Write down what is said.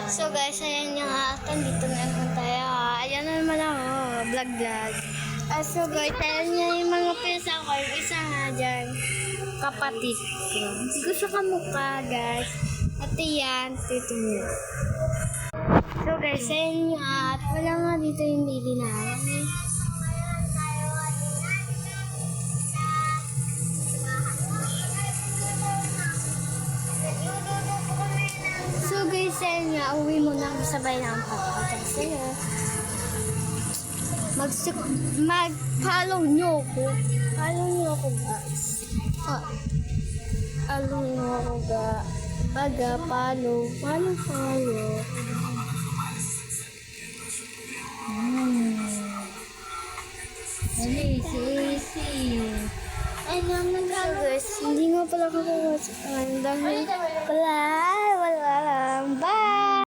So guys, ayan nga, dito na naman tayo ha. Ayan na naman ako, vlog. So guys, ayan nga yung mga pinsa ko. Yung isa nga dyan, kapatid ko. Hindi ko siya kamukha guys. At yan, tito niya. So guys, ayan nga, at wala nga dito yung baby namin. So guys, ayan nga, uwi mo na sabay na ang papa. Kasi mag-follow nyo ako. Follow nyo ako guys. Follow nyo ako guys. Follow. Easy. Ay naman guys, hindi nga pala ako dahil pala